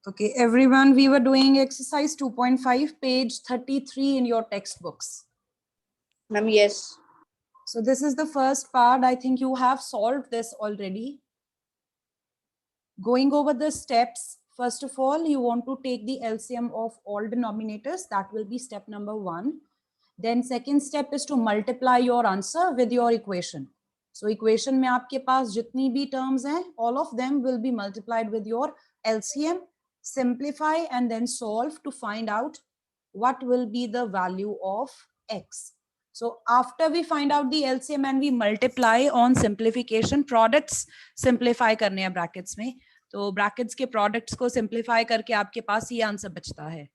Okay, everyone, we were doing exercise 2.5, page 33 in your textbooks. Ma'am, yes. So this is the first part. I think you have solved this already. Going over the steps, first of all, you want to take the LCM of all denominators. That will be step number 1. Then second step is to multiply your answer with your equation. So equation में आपके पास जितनी भी terms हैं, all of them will be multiplied with your LCM, simplify and then solve to find out what will be the value of X. So after we find out the LCM and we multiply on simplification, products simplify करने हैं brackets में. तो brackets के products को simplify करके आपके पास ये answer बचता है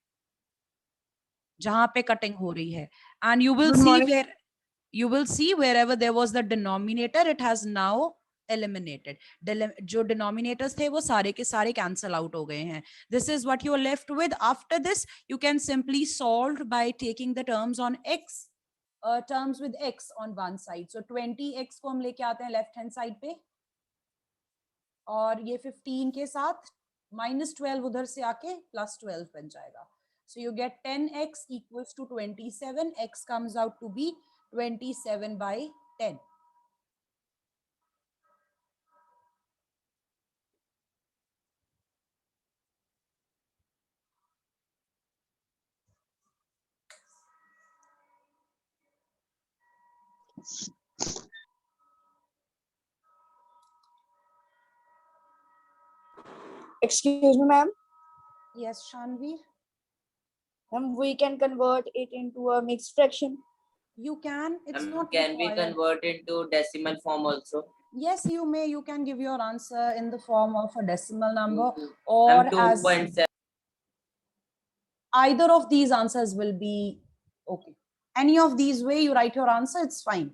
जहां पे कटिंग हो रही है. And you will see wherever there was the denominator, it has now eliminated. जो denominators थे वो सारे के सारे cancel out हो गए हैं. This is what you are left with. After this, you can simply solve by taking the terms on x, terms with x on one side. So 20x को हम लेके आते हैं left hand side पे, और ये 15 के साथ -12 उधर से आके +12 बन जाएगा. So you get 10x equals to 27. X comes out to be 27 by 10. Excuse me, ma'am. Yes, Shanvi? We can convert it into a mixed fraction. You can. It's not Can we required. convert into decimal form also? Yes, you may. You can give your answer in the form of a decimal number or as 2.7. either of these answers will be okay. Any of these way you write your answer, it's fine.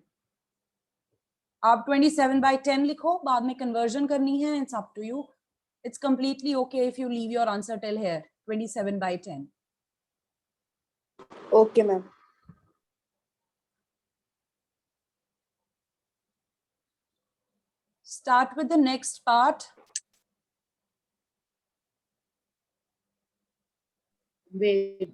आप 27 by 10 लिखो, बाद में conversion करनी है, it's up to you. It's completely okay if you leave your answer till here, 27 by 10. Okay, ma'am. Start with the next part. Wait.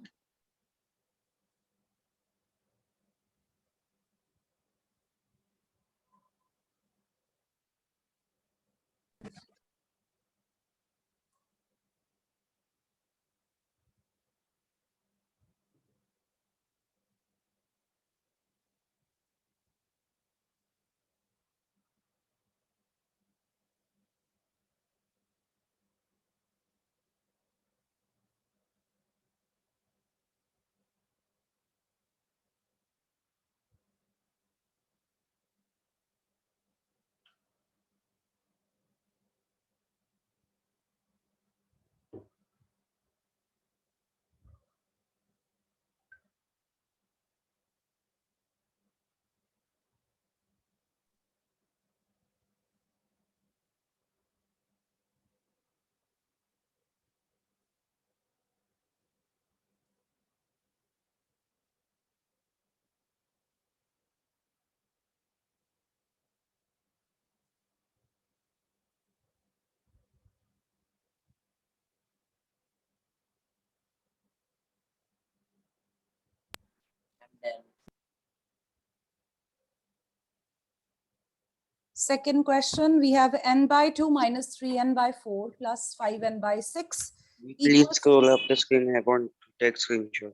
Second question, we have n by 2 minus 3n by 4 plus 5n by 6. Please scroll up the screen. I want to take screenshot.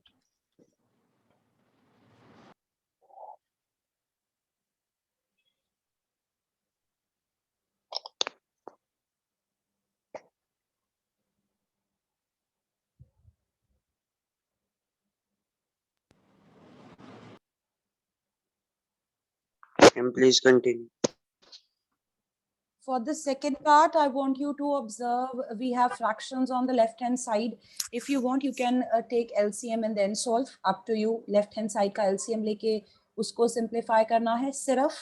And please continue. For the second part, I want you to observe, we have fractions on the left-hand side. If you want, you can take LCM and then solve, up to you. Left-hand side का LCM लेके उसको simplify करना है सिर्फ.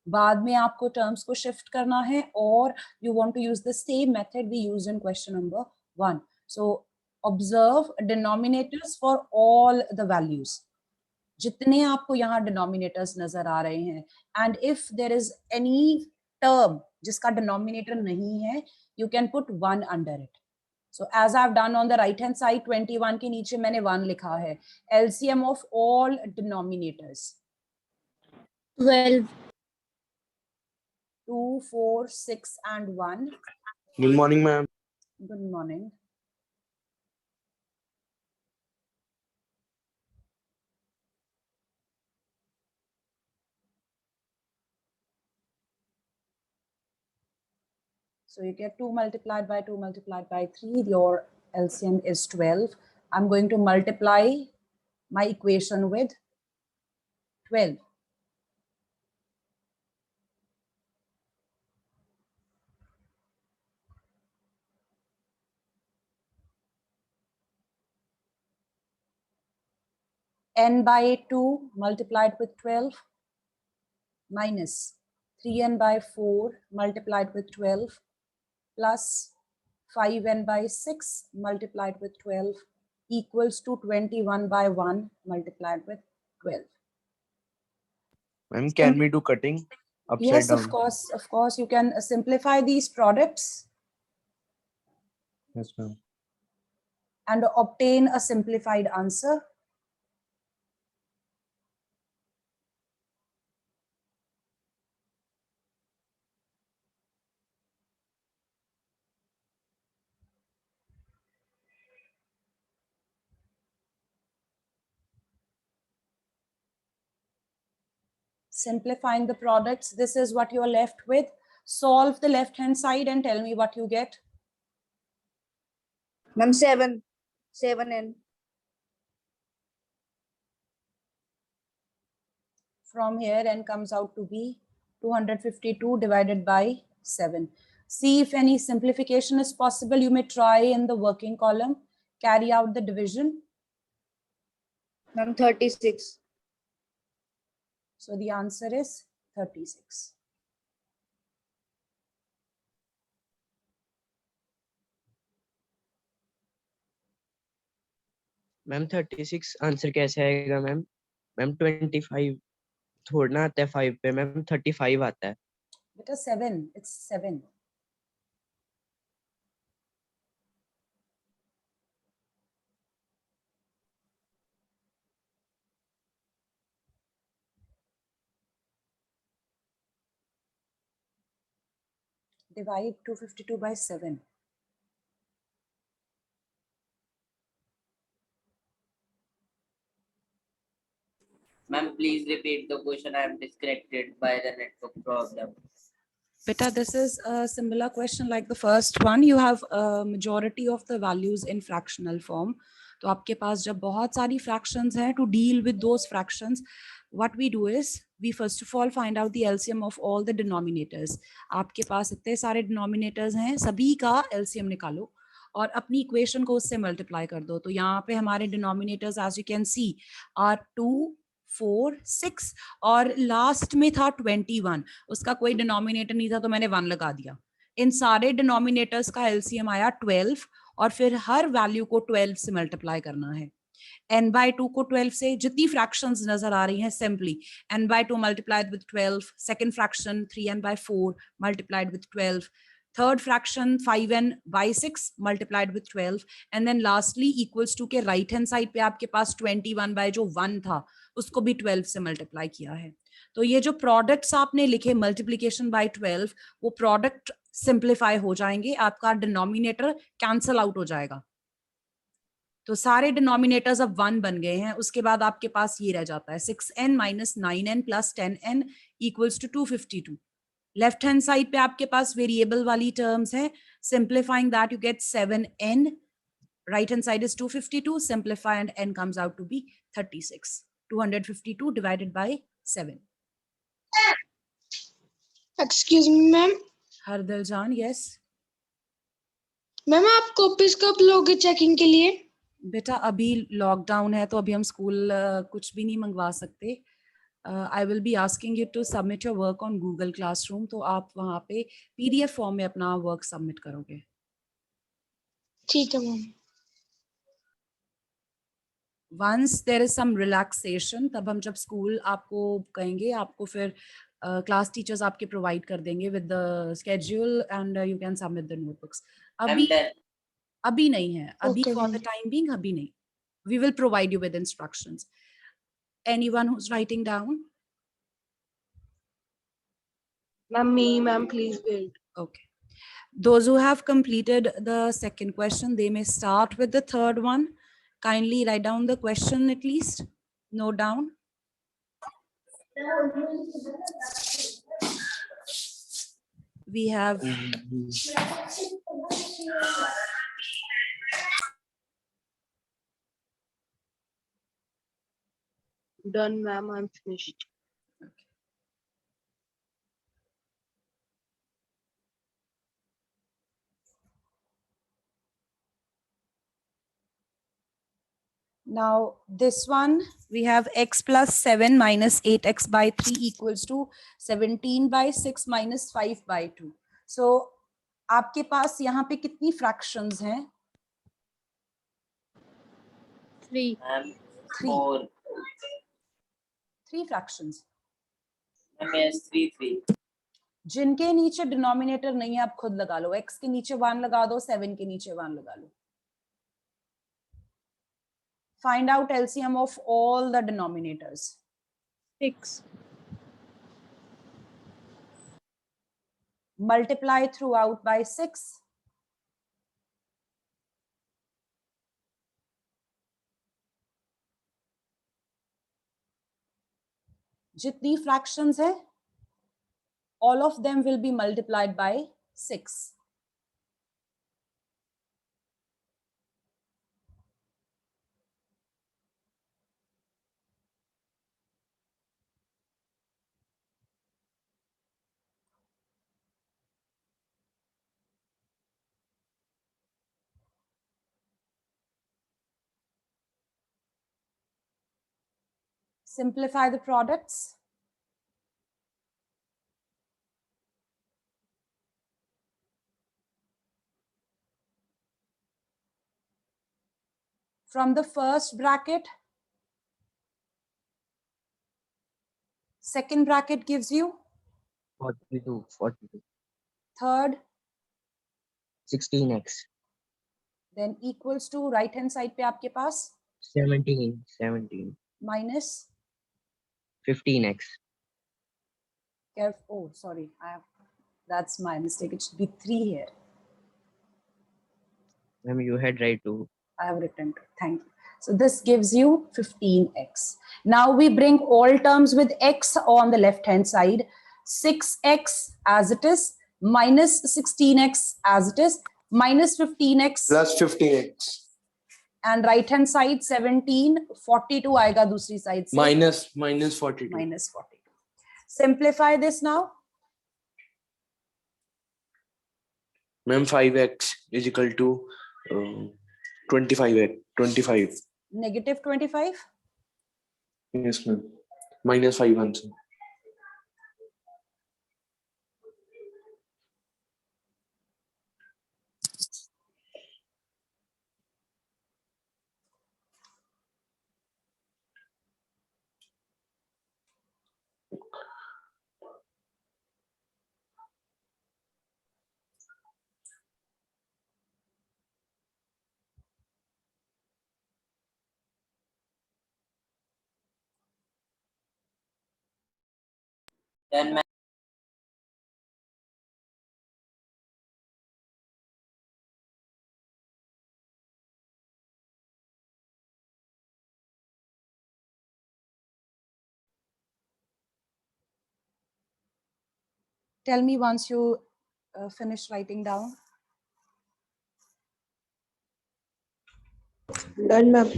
बाद में आपको terms को shift करना है, और you want to use the same method we used in question number 1. So observe denominators for all the values. जितने आपको यहाँ denominators नजर आ रहे हैं, and if there is any term जिसका denominator नहीं है, you can put 1 under it. So as I've done on the right hand side, 21 के नीचे मैंने 1 लिखा है. LCM of all denominators. 12. 2, 4, 6 and 1. Good morning, ma'am. Good morning. So you get 2 multiplied by 2 multiplied by 3. Your LCM is 12. I'm going to multiply my equation with 12. N by 2 multiplied with 12 minus 3n by 4 multiplied with 12 plus 5n by 6 multiplied with 12 equals to 21 by 1 multiplied with 12. Ma'am, can we do cutting upside Yes, down? of course, you can simplify these products Yes, ma'am. and obtain a simplified answer. Simplifying the products, this is what you're left with. Solve the left hand side and tell me what you get. Ma'am, 7. 7n. From here, n comes out to be 252 divided by 7. See if any simplification is possible. You may try in the working column, carry out the division. Ma'am, 36. So the answer is 36. Ma'am 36 answer कैसे आएगा ma'am? Ma'am 25 थोड़ा ना आता है 5 पे ma'am, 35 आता है. Beta 7, it's 7. Divide 252 by 7. Ma'am, please repeat the question. I am disconnected by the network problem. Beta, this is a similar question like the first one. You have a majority of the values in fractional form. तो आपके पास जब बहुत सारी fractions हैं, to deal with those fractions, what we do is we first of all find out the LCM of all the denominators. आपके पास इतने सारे denominators हैं, सभी का LCM निकालो और अपनी इक्वेशन को उससे मल्टीप्लाई कर दो. तो यहाँ पे हमारे denominators as you can see are 2, 4, 6 और लास्ट में था 21. उसका कोई डिनोमिनेटर नहीं था तो मैंने 1 लगा दिया. इन सारे डिनोमिनेटर्स का एलसीएम आया 12 और फिर हर वैल्यू को 12 से मल्टीप्लाई करना है. n by 2 को 12 से, जितनी फ्रैक्शंस नजर आ रही हैं simply n by 2 multiplied with 12, second fraction 3n by 4 multiplied with 12, third fraction 5n by 6 multiplied with 12 and then lastly equals to के right hand side पे आपके पास 21 by जो 1 था उसको भी 12 से मल्टीप्लाई किया है. तो ये जो प्रोडक्ट्स आपने लिखे मल्टीप्लीकेशन बाय 12 वो प्रोडक्ट सिंप्लीफाई हो जाएंगे, आपका डिनोमिनेटर कैंसल आउट हो जाएगा. तो सारे डिनोमिनेटर्स अब 1 बन गए हैं. उसके बाद आपके पास ये रह जाता है 6n minus 9n plus 10n equals to 252. Left hand side पे आपके पास वेरिएबल वाली टर्म्स है. Simplifying that you get 7n. right hand side is 252. Simplify and n comes out to be 36. 252 divided by 7. Excuse me, ma'am. Hardal Jan, yes. Ma'am आप copies कब लोगे checking के लिए? बेटा अभी लॉकडाउन है तो अभी हम स्कूल कुछ भी नहीं मंगवा सकते. I will be asking you to submit your work on Google classroom. तो आप वहाँ पे पीडीएफ फॉर्म में अपना वर्क सबमिट करोगे. ठीक है ma'am. Once there is some relaxation, तब हम जब स्कूल आपको कहेंगे आपको फिर क्लास टीचर्स आपके प्रोवाइड कर देंगे with the schedule and you can submit the notebooks. अभी अभी नहीं है, अभी Okay, for the ma'am. time being अभी नहीं. We will provide you with instructions. Anyone who's writing down? Ma'am, please wait. Okay. Those who have completed the second question, they may start with the third one. Kindly write down the question at least. Note down. We have Done, ma'am. I'm finished. now this one, we have x plus 7 minus 8x by 3 equals to 17 by 6 minus 5 by 2. So आपके पास यहाँ पे कितनी fractions हैं? 3. Ma'am, Three. 4. 3 fractions. Ma'am, yes, 3. जिनके नीचे denominator नहीं है आप खुद लगा लो. x के नीचे 1 लगा दो, 7 के नीचे 1 लगा लो. Find out LCM of all the denominators. 6. Multiply throughout by 6. जितनी fractions है, all of them will be multiplied by 6. Simplify the products. From the first bracket, second bracket gives you 42. third, 16x. then equals to right hand side पे आपके पास 17. minus 15x. oh sorry, that's my mistake. It should be 3 here. Ma'am, you had right to. I have written it. Thank you. So this gives you 15x. Now we bring all terms with x on the left hand side. 6x as it is, minus 16x as it is, minus 15x, plus 15x and right hand side 17, 42 आएगा दूसरी side से. minus 42. Minus 42. Simplify this now. Ma'am, 5x is equal to 25. Negative 25. Yes, ma'am. Minus 5 answer. Then, ma'am, Tell me once you finish writing down. Done, ma'am.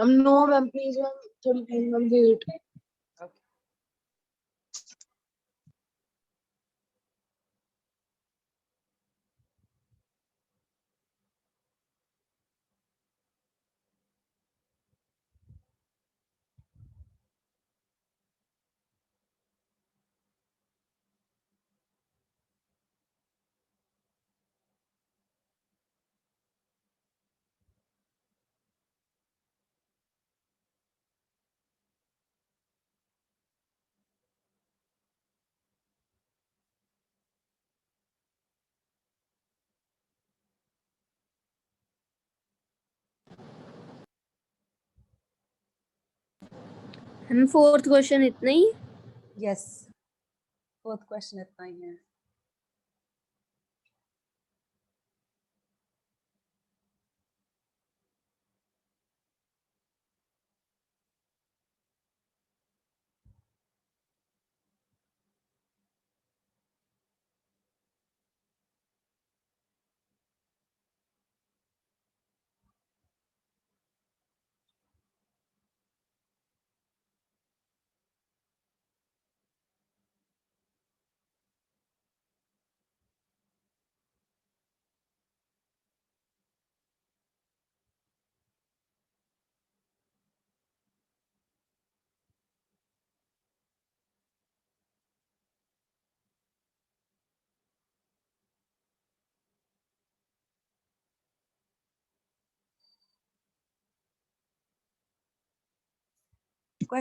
No, ma'am. Please, ma'am. Please, ma'am. Wait. Okay. हम fourth question इतना ही। Yes, fourth question इतना ही है।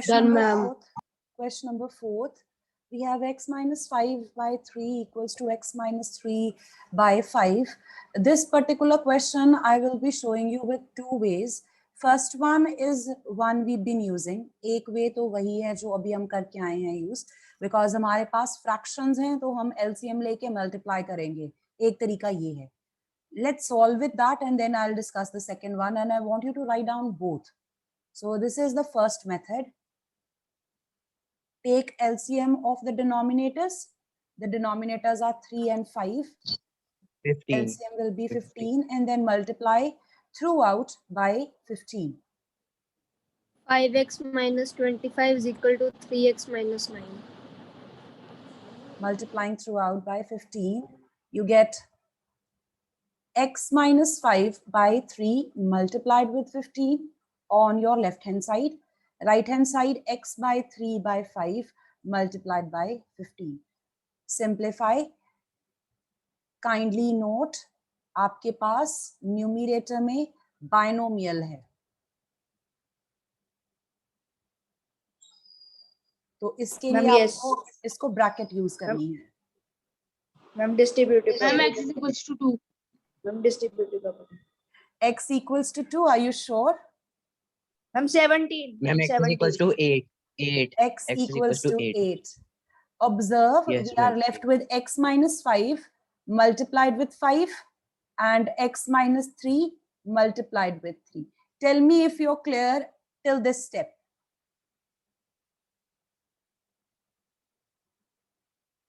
Done, ma'am. Question number fourth. We have x minus 5 by 3 equals to x minus 3 by 5. This particular question I will be showing you with two ways. First one is one we've been using. एक way तो वही है जो अभी हम करके आए हैं use. Because हमारे पास fractions हैं तो हम LCM लेके multiply करेंगे. एक तरीका ये है. Let's solve with that and then I'll discuss the second one, and I want you to write down both. So this is the first method. Take LCM of the denominators. The denominators are 3 and 5. 15. LCM will be 15 and then multiply throughout by 15. 5x minus 25 is equal to 3x minus 9. Multiplying throughout by 15, you get x minus 5 by 3 multiplied with 15 on your left hand side. Right hand side, x by 3 by 5 multiplied by 15. Simplify. Kindly note, आपके पास numerator में binomial है, तो इसके Ma'am, लिए yes. आपको इसको bracket use करनी है. Ma'am, distributive. Ma'am, x is equals to 2. Ma'am, distributive property. X equals to 2. Are you sure? Ma'am, 17. Ma'am, x is equals to 8. 8. X equals to 8. Observe, Yes, we are ma'am. left with x minus 5 multiplied with 5 and x minus 3 multiplied with 3. Tell me if you're clear till this step.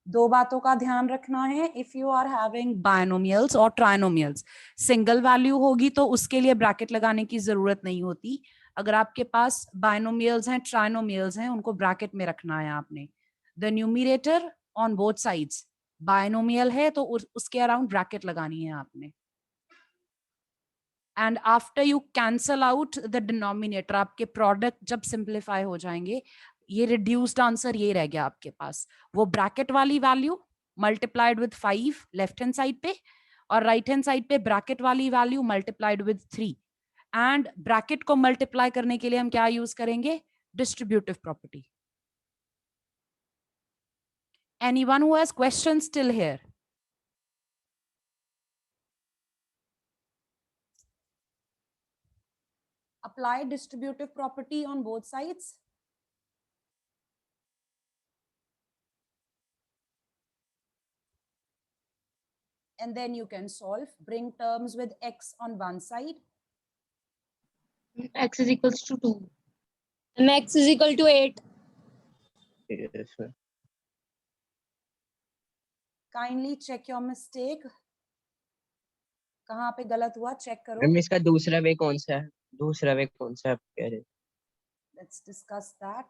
दो बातों का ध्यान रखना है. If you are having बायनोमियल्स और trinomials, single value होगी तो उसके लिए ब्रैकेट लगाने की जरूरत नहीं होती. अगर आपके पास बायनोमियल्स हैं, ट्राइनोमियल्स हैं, उनको ब्रैकेट में रखना है आपने. The numerator on both sides binomial है तो उसके अराउंड ब्रैकेट लगानी है आपने. And after you cancel out the denominator, आपके प्रोडक्ट जब सिंप्लीफाई हो जाएंगे, ये रिड्यूस्ड आंसर ये रह गया आपके पास. वो ब्रैकेट वाली value multiplied with 5 left hand side पे और राइट हैंड साइड पे ब्रैकेट वाली value multiplied with 3. And bracket को मल्टीप्लाई करने के लिए हम क्या यूज करेंगे? Distributive property. Anyone who has questions still here? Apply distributive property on both sides. And then you can solve. Bring terms with x on one side. X is equals to 2. And x is equal to 8. Yes, ma'am. Kindly check your mistake. कहाँ पे गलत हुआ check करो. Ma'am इसका दूसरा वे कौन सा है? दूसरा वे कौन सा है आप कह रहे? Let's discuss that.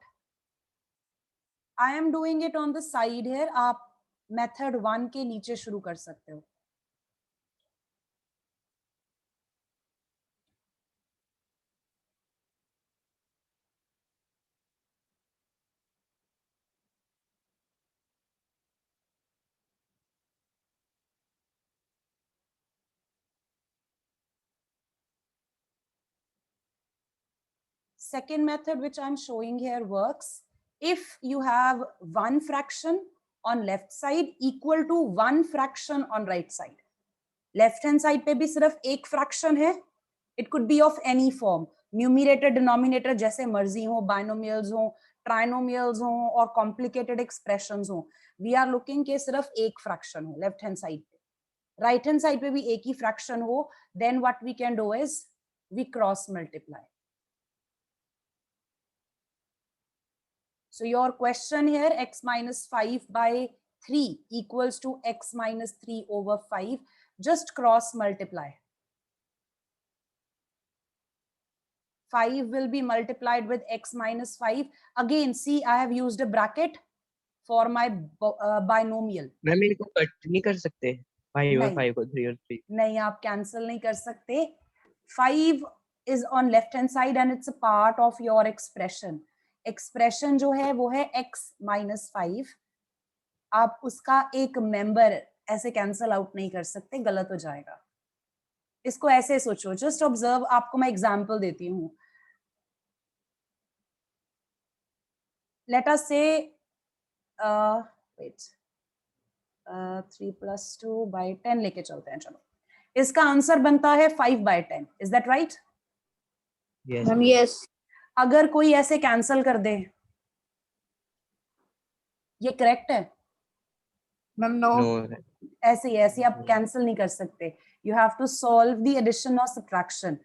I am doing it on the side here. आप method 1 के नीचे शुरू कर सकते हो. Second method which I'm showing here works if you have one fraction on left side equal to one fraction on right side. Left hand side पे भी सिर्फ एक fraction है. It could be of any form. Numerator, denominator जैसे मर्जी हो, binomials हो, trinomials हों और कॉम्प्लिकेटेड एक्सप्रेशंस हों, वी आर लुकिंग के सिर्फ एक फ्रैक्शन हो लेफ्ट हैंड साइड पे, राइट हैंड साइड पे भी एक ही फ्रैक्शन हो, then what we can do is we cross multiply. So your question here, x minus 5 by 3 equals to x minus 3 over 5. Just cross multiply. 5 will be multiplied with x minus 5. Again, see, I have used a bracket for my binomial. Ma'am इनको cut नहीं कर सकते 5 और नहीं. 5 को 3 और 3. नहीं, आप कैंसिल नहीं कर सकते. 5 is on left hand side and it's a part of your expression. Expression जो है वो है x minus 5. आप उसका एक मेंबर ऐसे कैंसिल आउट नहीं कर सकते, गलत हो जाएगा. इसको ऐसे सोचो, जस्ट ऑब्जर्व. आपको मैं एग्जांपल देती हूँ. लेट अस से वेट 3 plus 2 by 10 लेके चलते हैं. चलो, इसका आंसर बनता है 5 by 10. Is that right? Yes. Ma'am yes. अगर कोई ऐसे कैंसिल कर दे, ये करेक्ट है? Ma'am no. No. ऐसे आप कैंसिल नहीं कर सकते. You have to solve the addition और सब्ट्रैक्शन.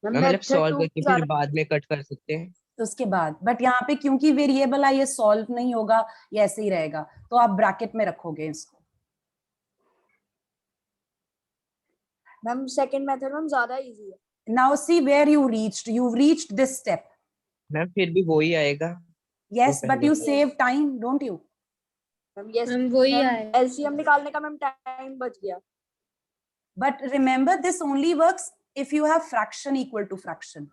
मैम मतलब सॉल्व करके फिर बाद में कट कर सकते हैं. तो उसके बाद, बट यहाँ पे क्योंकि वेरिएबल है, ये सॉल्व नहीं होगा, ये ऐसे ही रहेगा, तो आप ब्रैकेट में रखोगे इसको. मैम सेकंड मेथड मैम ज्यादा इजी है. Now see where you reached this step. Ma'am फिर भी वही आएगा. यस, वो बट पहले यू का. Save time, don't you? Ma'am yes. Ma'am वही आएगा. एलसीएम निकालने का मैम टाइम बच गया. But remember, this only works if you have fraction equal to fraction.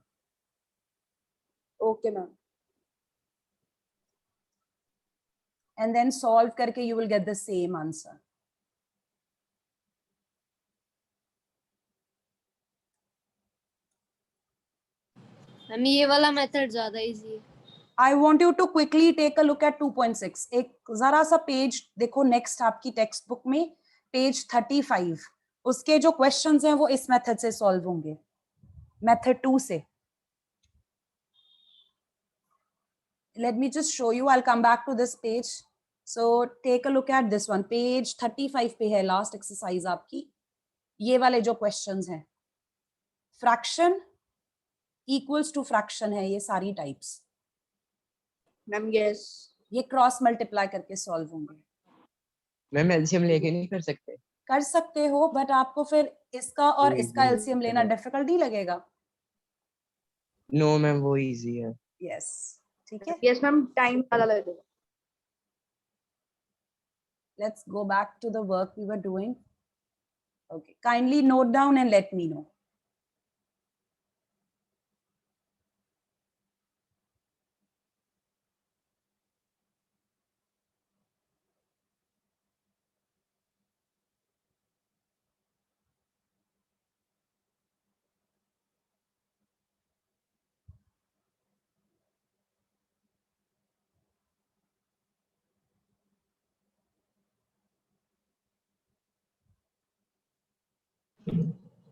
Okay ma'am. And then solve करके you will get the same answer. Ma'am ये वाला method ज्यादा इजी है. I want you to quickly take a look at 2.6. एक जरा सा page देखो next आपकी टेक्स्ट बुक में, पेज 35. उसके जो क्वेश्चंस हैं वो इस मेथड से सॉल्व होंगे, मेथड 2 से. Let me just show you. I'll come back to this page. So take a look at this one. Page 35 पे है लास्ट एक्सरसाइज आपकी. ये वाले जो क्वेश्चंस हैं, फ्रैक्शन इक्वल्स टू फ्रैक्शन है, ये सारी टाइप्स. Ma'am yes. ये क्रॉस मल्टीप्लाई करके सॉल्व होंगे. मैम एलसीएम लेके नहीं कर सकते. कर सकते हो, बट आपको फिर इसका और इसका एलसीएम लेना डिफिकल्ट नहीं लगेगा? नो मैम वो इजी है. यस, ठीक है. यस मैम टाइम ज्यादा लगेगा. Let's go back to the work we were doing. Okay, kindly note down and let me know.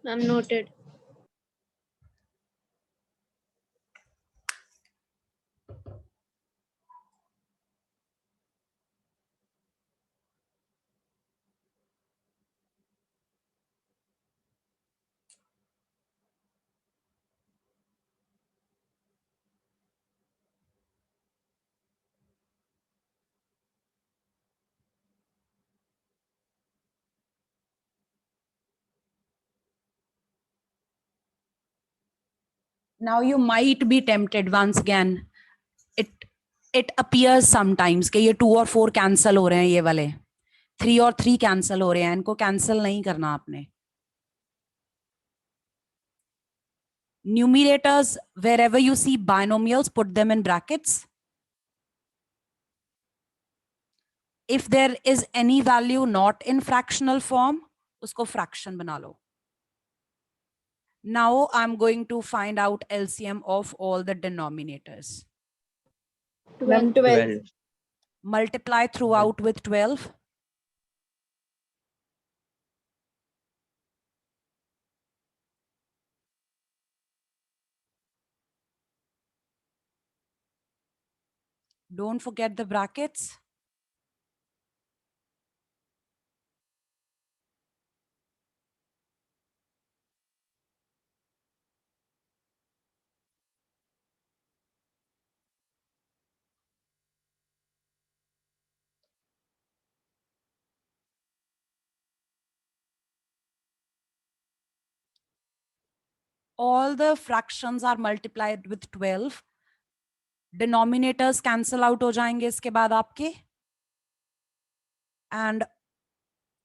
Ma'am noted. Now you might be tempted once again. It appears sometimes कि ये 2 और 4 cancel हो रहे हैं, ये वाले 3 और 3 कैंसल हो रहे हैं, इनको कैंसल नहीं करना आपने. Numerators, wherever you see binomials, put them in brackets. If there is any value not in fractional form, उसको fraction बना लो. Now I'm going to find out LCM of all the denominators. Ma'am 12. Multiply throughout with 12. Don't forget the brackets. All the fractions are multiplied with 12. Denominators cancel out हो जाएंगे इसके बाद आपके. And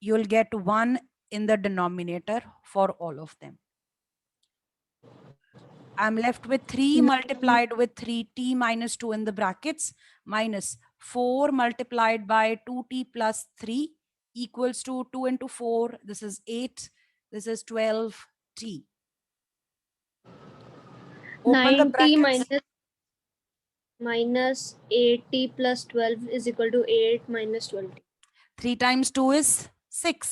you'll get 1 in the denominator for all of them. I'm left with 3 multiplied with 3t minus 2 in the brackets minus 4 multiplied by 2t plus 3 equals to 2 into 4. This is 8. This is 12t. Open the 90 brackets. minus 8t plus 12 is equal to 8 minus 12. 3 times 2 is 6.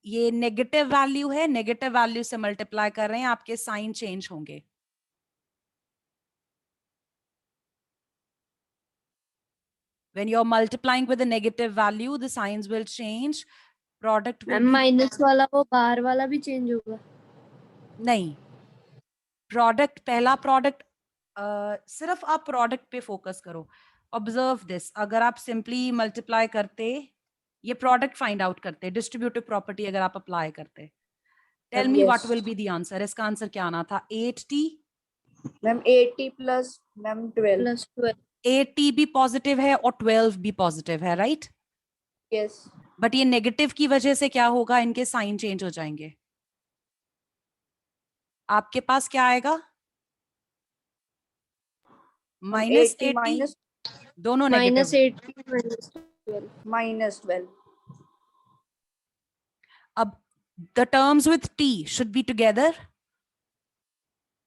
ये negative value है, negative value से multiply कर रहे हैं, आपके sign change होंगे. When you're multiplying with a negative value, the signs will change. Product will be minus वाला वो बाहर वाला भी चेंज होगा. नहीं. प्रोडक्ट पहला प्रोडक्ट सिर्फ आप प्रोडक्ट पे फोकस करो. Observe this. अगर आप सिंपली मल्टीप्लाई करते, ये प्रोडक्ट फाइंड आउट करते, डिस्ट्रीब्यूटिव प्रॉपर्टी अगर आप अप्लाई करते, tell me what will be the answer. इसका आंसर क्या आना था? 8t. Ma'am 80 plus ma'am 12. Plus 12. 8t भी पॉजिटिव है और 12 भी पॉजिटिव है, राइट? यस. बट ये नेगेटिव की वजह से क्या होगा, इनके साइन चेंज हो जाएंगे. आपके पास क्या आएगा? माइनस 80 दोनों माइनस नेगेटिव. 8 माइनस 12. माइनस 12. अब the terms with t should be together.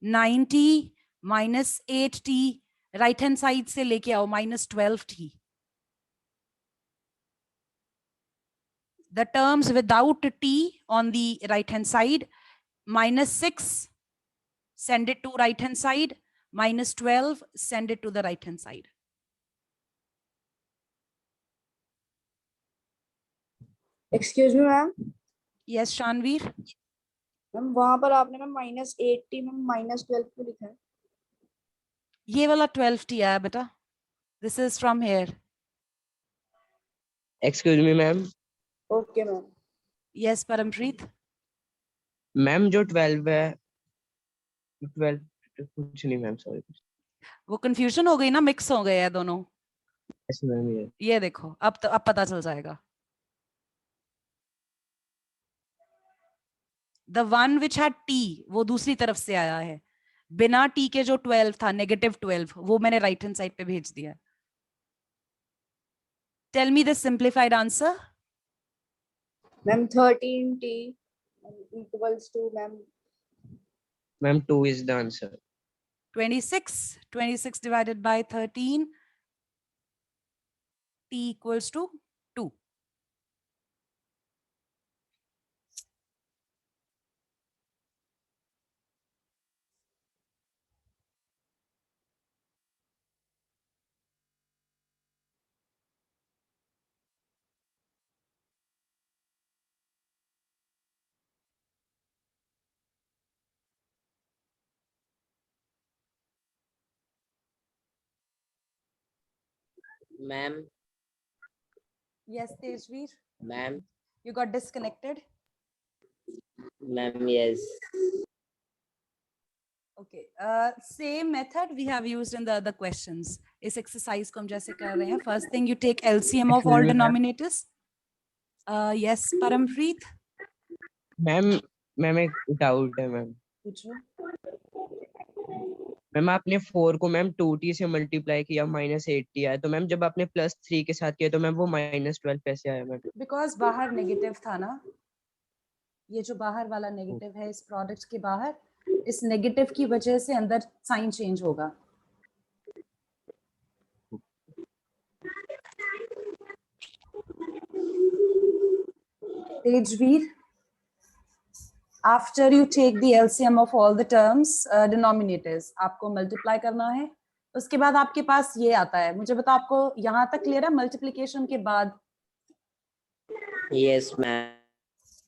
90 minus 8t right hand side से लेके आओ minus 12t. The terms without t on the right hand side, minus 6 send it to right hand side, minus 12 send it to the right hand side. Excuse me ma'am. Yes, Shanveer. Ma'am वहां पर आपने ma'am minus 80 में minus 12 क्यों लिखा है? ये वाला 12t आया बेटा. This is from here. Excuse me ma'am. Okay ma'am. Yes, Parampreet. Ma'am जो 12 है, 12 कुछ नहीं मैम, सॉरी. वो कंफ्यूजन हो गई ना, मिक्स हो गए हैं दोनों. Yes ma'am. ये देखो, अब पता चल जाएगा. The one which had t वो दूसरी तरफ से आया है. बिना t के जो 12 था, नेगेटिव 12, वो मैंने राइट हैंड साइड पे भेज दिया. Tell me the simplified answer. Ma'am 13t equals to ma'am 2 is the answer. 26 divided by 13, t equals to 2. Ma'am, Yes, Tejveer, ma'am, you got disconnected. ma'am, yes. Okay, same method we have used in the other questions. इस exercise को हम जैसे कर रहे हैं. First thing, you take LCM of all denominators. Yes, Parampreet. Ma'am एक doubt है ma'am. पूछो. मैम आपने 4 को मैम 2t से मल्टीप्लाई किया, माइनस 8t आया, तो मैम जब आपने प्लस 3 के साथ किया तो मैम वो माइनस 12 कैसे आया मैम? Because बाहर नेगेटिव था ना, ये जो बाहर वाला नेगेटिव है इस प्रोडक्ट के बाहर, इस नेगेटिव की वजह से अंदर साइन चेंज होगा. Tejveer, after you take the LCM of all the terms, denominators, आपको multiply करना है. उसके बाद आपके पास ये आता है, मुझे बताओ आपको यहाँ तक क्लियर है मल्टीप्लिकेशन के बाद? Yes, ma'am.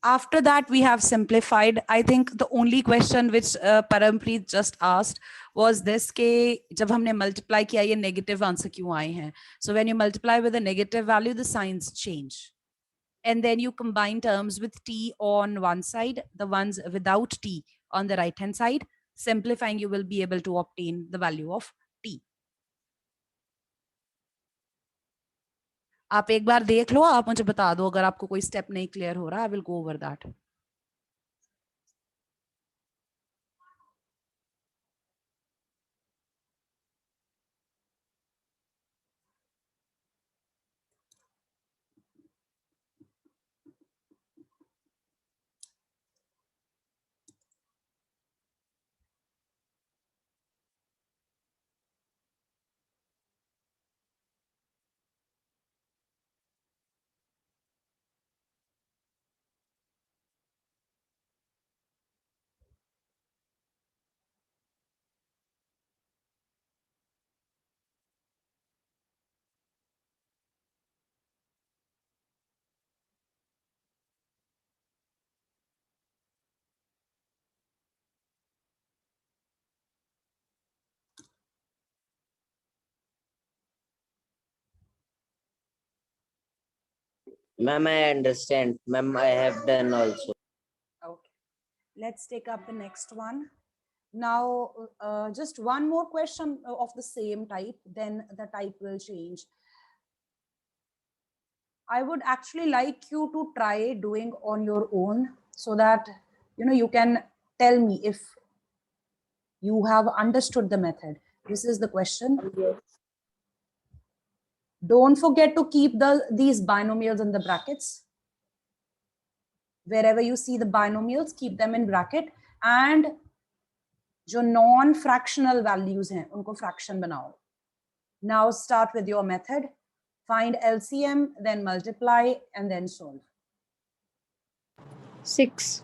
After that, we have simplified. I think the only question which Parampreet just asked was this: के जब हमने multiply किया ये negative answer क्यों आए हैं? So when you multiply with a negative value, the signs change. And then you combine terms with t on one side, the ones without t on the right hand side. Simplifying, you will be able to obtain the value of t. आप एक बार देख लो, आप मुझे बता दो अगर आपको कोई स्टेप नहीं क्लियर हो रहा. I will go over that. Ma'am, I understand. Ma'am, I have done also. Okay, let's take up the next one. Now, just one more question of the same type, then the type will change. I would actually like you to try doing on your own so that you can tell me if you have understood the method. This is the question. Don't forget to keep these binomials in the brackets. Wherever you see the binomials, keep them in bracket. And जो non-fractional values हैं, उनको fraction बनाओ. Now start with your method. Find LCM, then multiply, and then solve. 6.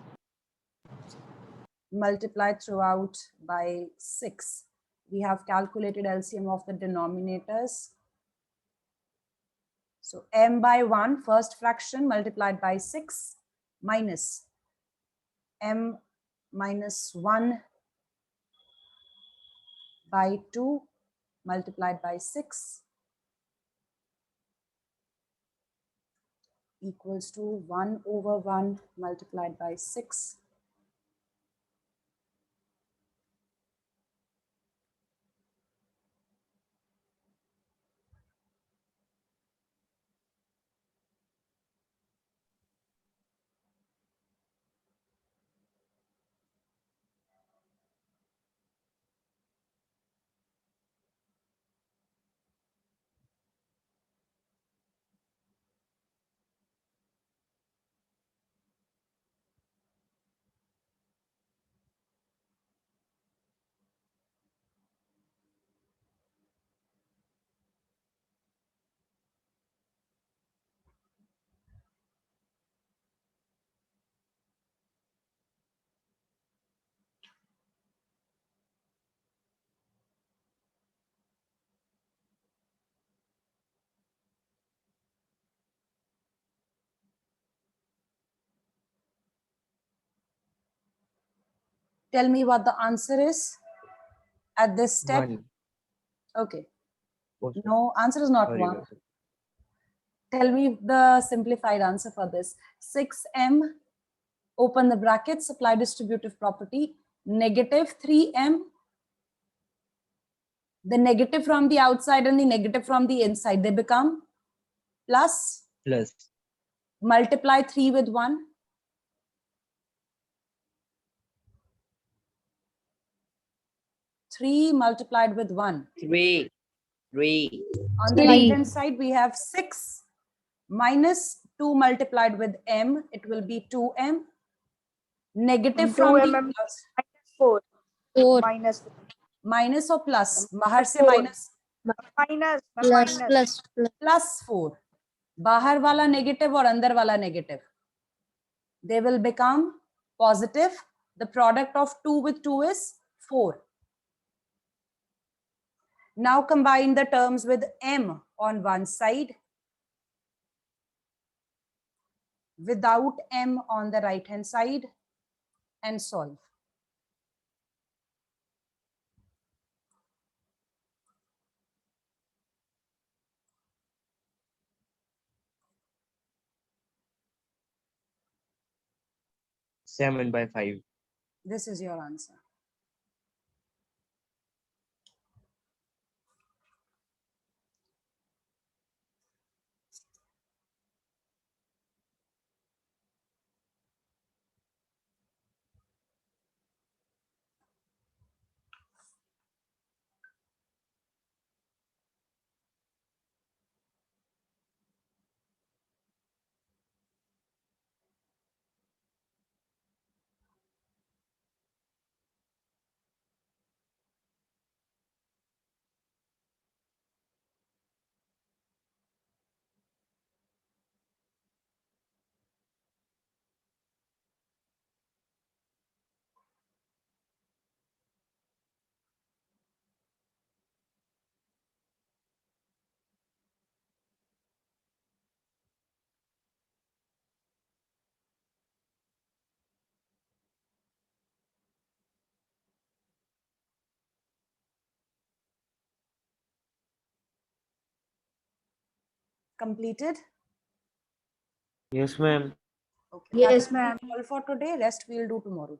Multiply throughout by 6. We have calculated LCM of the denominators. So m by 1, first fraction, multiplied by 6, minus m minus 1 by 2, multiplied by 6, equals to 1 over 1 multiplied by 6. Tell me what the answer is at this step. 1. Okay. Oh, sorry. No, answer is not Sorry, 1. ma'am. Tell me the simplified answer for this. 6m, open the brackets, apply distributive property, negative 3m. The negative from the outside and the negative from the inside, they become plus. Plus. Multiply 3 with 1. 3 multiplied with 1. 3. On the 3. right hand side, we have 6 minus 2 multiplied with m. It will be 2m. Negative from 2m the minus 4. 4. Minus. minus or plus. बाहर से 4. minus Minus. Plus. Minus. plus 4. बाहर वाला negative और अंदर वाला negative. They will become positive. The product of 2 with 2 is 4. Now combine the terms with m on one side, without m on the right hand side, and solve. Seven by 5. This is your answer. Completed? Yes, ma'am. Okay. Yes, That's ma'am. all for today. Rest we'll do tomorrow.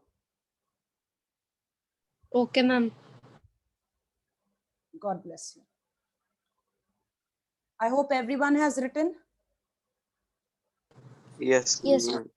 Okay, ma'am. God bless you. I hope everyone has written. Yes, Yes, ma'am.